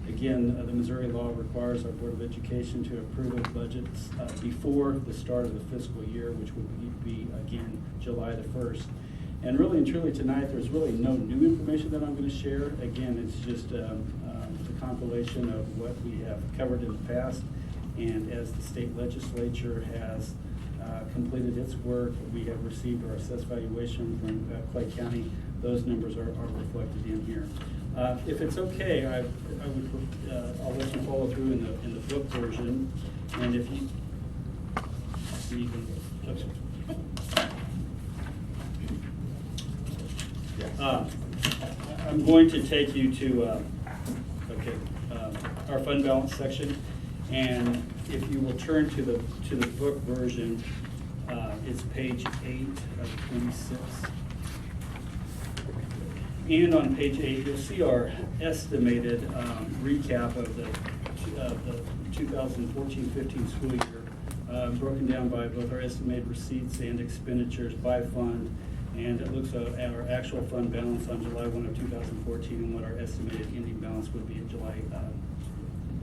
Again, the Missouri law requires our Board of Education to approve of budgets before the start of the fiscal year, which would be again, July the 1st. And really and truly tonight, there's really no new information that I'm going to share. Again, it's just a compilation of what we have covered in the past. And as the state legislature has completed its work, we have received our assessed valuation from Clay County. Those numbers are reflected in here. If it's okay, I'll let you follow through in the book version. And if you can, I'm going to take you to our fund balance section, and if you will turn to the book version, it's page 8 of 26. And on page 8, you'll see our estimated recap of the 2014-15 school year, broken down by both our estimated receipts and expenditures by fund. And it looks at our actual fund balance on July 1 of 2014 and what our estimated ending balance would be in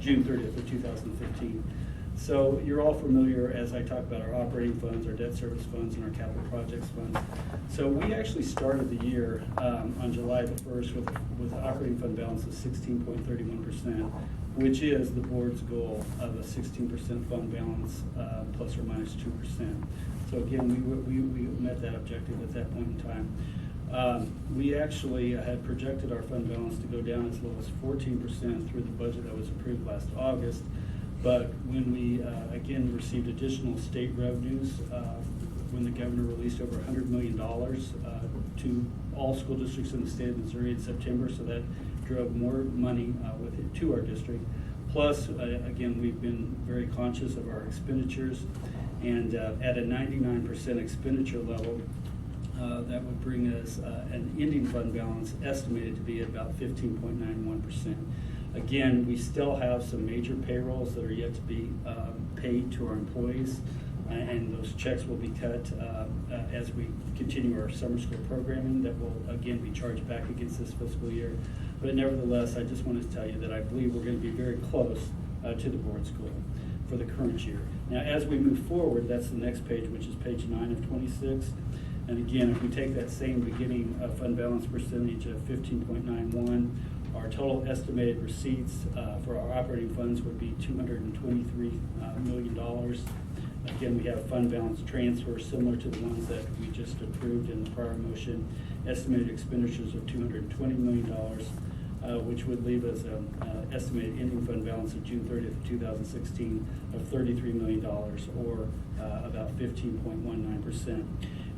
June 30th of 2015. So you're all familiar as I talk about our operating funds, our debt service funds, and our capital projects funds. So we actually started the year on July the 1st with an operating fund balance of 16.31%, which is the board's goal of a 16% fund balance plus or minus 2%. So again, we met that objective at that point in time. We actually had projected our fund balance to go down as low as 14% through the budget that was approved last August. But when we, again, received additional state revenues, when the governor released over $100 million to all school districts in the state of Missouri in September, so that drove more money with it to our district. Plus, again, we've been very conscious of our expenditures, and at a 99% expenditure level, that would bring us an ending fund balance estimated to be at about 15.91%. Again, we still have some major payrolls that are yet to be paid to our employees, and those checks will be cut as we continue our summer school programming that will again be charged back against this fiscal year. But nevertheless, I just wanted to tell you that I believe we're going to be very close to the board's goal for the current year. Now, as we move forward, that's the next page, which is page 9 of 26. And again, if we take that same beginning fund balance percentage of 15.91, our total estimated receipts for our operating funds would be $223 million. Again, we have fund balance transfers similar to the ones that we just approved in the prior motion. Estimated expenditures of $220 million, which would leave us an estimated ending fund balance of June 30th, 2016 of $33 million, or about 15.19%.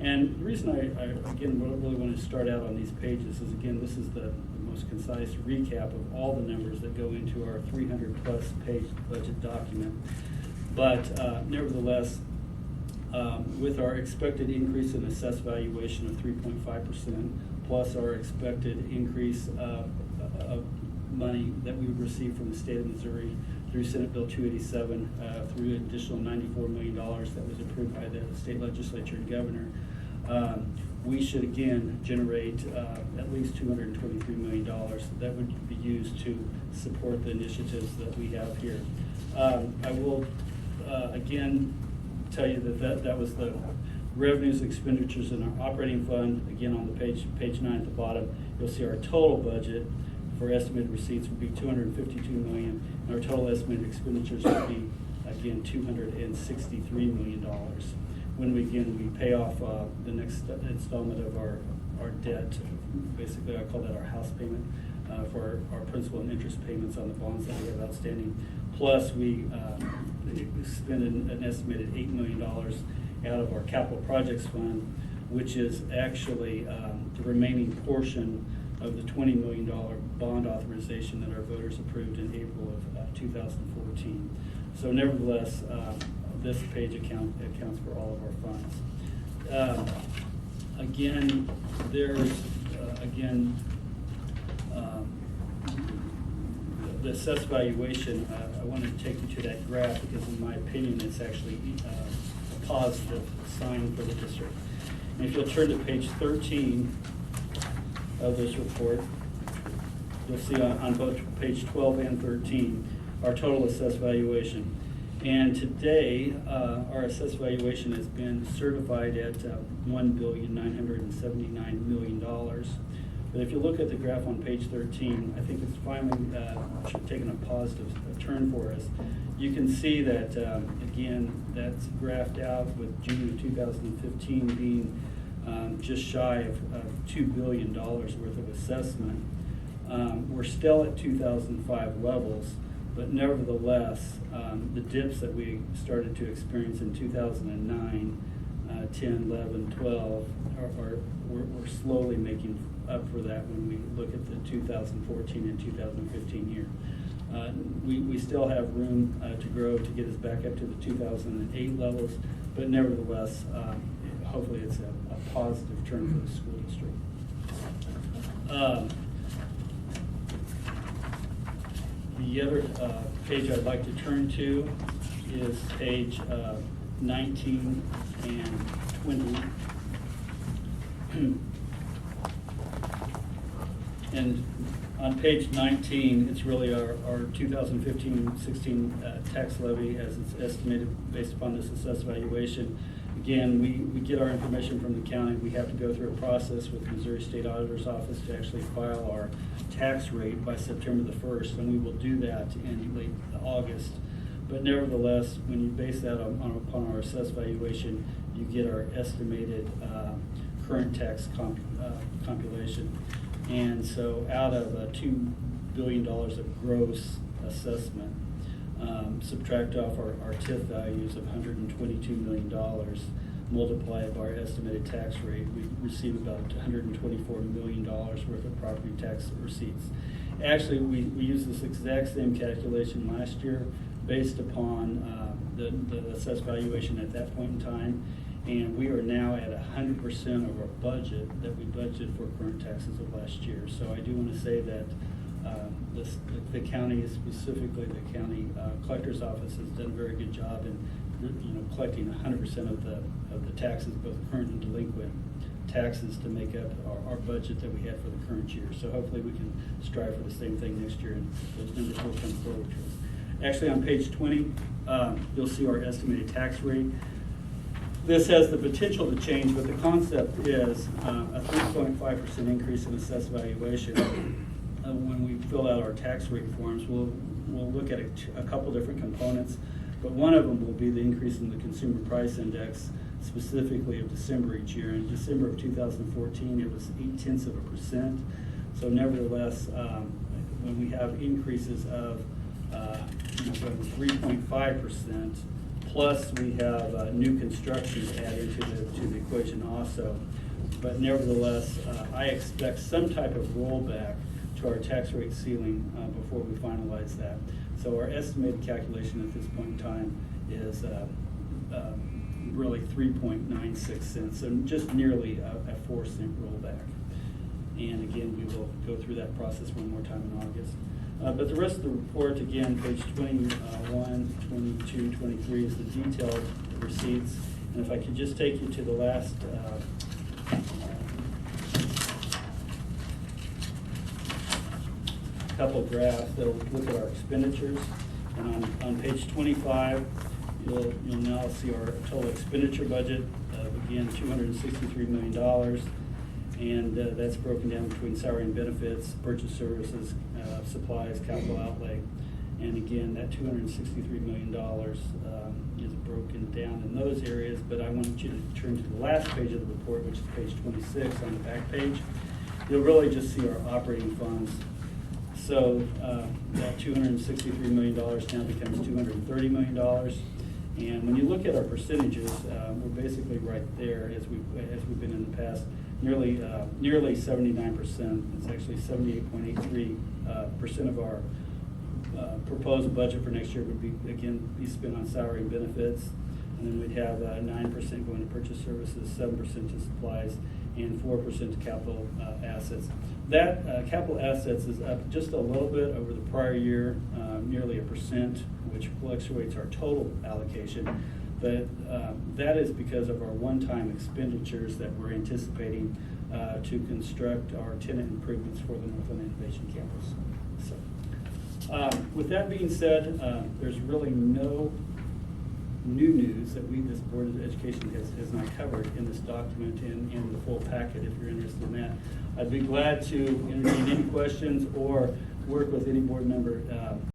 And the reason I again, really want to start out on these pages is, again, this is the most concise recap of all the numbers that go into our 300-plus page budget document. But nevertheless, with our expected increase in assessed valuation of 3.5%, plus our expected increase of money that we would receive from the state of Missouri through Senate Bill 287, through an additional $94 million that was approved by the state legislature and governor, we should again generate at least $223 million that would be used to support the initiatives that we have here. I will again tell you that was the revenues, expenditures in our operating fund. Again, on the page 9 at the bottom, you'll see our total budget for estimated receipts would be $252 million, and our total estimated expenditures would be, again, $263 million. When we pay off the next installment of our debt, basically I call that our house payment for our principal and interest payments on the bonds that we have outstanding. Plus, we spend an estimated $8 million out of our capital projects fund, which is actually the remaining portion of the $20 million bond authorization that our voters approved in April of 2014. So nevertheless, this page accounts for all of our funds. Again, there's the assessed valuation. I wanted to take you to that graph because, in my opinion, it's actually a positive sign for the district. And if you'll turn to page 13 of this report, you'll see on both page 12 and 13, our total assessed valuation. And today, our assessed valuation has been certified at $1,979,000,000. But if you look at the graph on page 13, I think it's finally taken a positive turn for us. You can see that, again, that's graphed out with June of 2015 being just shy of $2 billion worth of assessment. We're still at 2005 levels, but nevertheless, the dips that we started to experience in 2009, 10, 11, 12, we're slowly making up for that when we look at the 2014 and 2015 year. We still have room to grow to get us back up to the 2008 levels, but nevertheless, hopefully it's a positive turn for the school district. The other page I'd like to turn to is page 19 and 20. And on page 19, it's really our 2015-16 tax levy as it's estimated based upon this assessed valuation. Again, we get our information from the county. We have to go through a process with the Missouri State Auditor's Office to actually file our tax rate by September the 1st, and we will do that in late August. But nevertheless, when you base that upon our assessed valuation, you get our estimated current tax compilation. And so out of $2 billion of gross assessment, subtract off our TIF values of $122 million, multiply it by our estimated tax rate, we receive about $124 million worth of property tax receipts. Actually, we used this exact same calculation last year based upon the assessed valuation at that point in time, and we are now at 100% of our budget that we budgeted for current taxes of last year. So I do want to say that the county, specifically the county collector's office, has done a very good job in collecting 100% of the taxes, both current and delinquent taxes, to make up our budget that we had for the current year. So hopefully we can strive for the same thing next year, and those numbers will come forward to us. Actually, on page 20, you'll see our estimated tax rate. This has the potential to change, but the concept is a 3.5% increase in assessed valuation. When we fill out our tax rate forms, we'll look at a couple different components, but one of them will be the increase in the consumer price index, specifically of December each year. In December of 2014, it was 0.8%. So nevertheless, when we have increases of 3.5%, plus we have new construction to add into the equation also. But nevertheless, I expect some type of rollback to our tax rate ceiling before we finalize that. So our estimated calculation at this point in time is really 3.96 cents, so just nearly a 4-cent rollback. And again, we will go through that process one more time in August. But the rest of the report, again, page 21, 22, 23 is the detailed receipts. And if I could just take you to the last couple of graphs that'll look at our expenditures. And on page 25, you'll now see our total expenditure budget of, again, $263 million. And that's broken down between salary and benefits, purchase services, supplies, capital outlay. And again, that $263 million is broken down in those areas. But I want you to turn to the last page of the report, which is page 26 on the back page. You'll really just see our operating funds. So that $263 million now becomes $230 million. And when you look at our percentages, we're basically right there as we've been in the past. Nearly 79%. It's actually 78.83% of our proposed budget for next year would be spent on salary and benefits. And then we'd have 9% going to purchase services, 7% to supplies, and 4% to capital assets. That capital assets is up just a little bit over the prior year, nearly 1%, which fluctuates our total allocation. But that is because of our one-time expenditures that we're anticipating to construct our tenant improvements for the Northland Innovation Campus. So, with that being said, there's really no new news that this Board of Education has not covered in this document and in the full packet if you're interested in that. I'd be glad to entertain any questions or work with any board member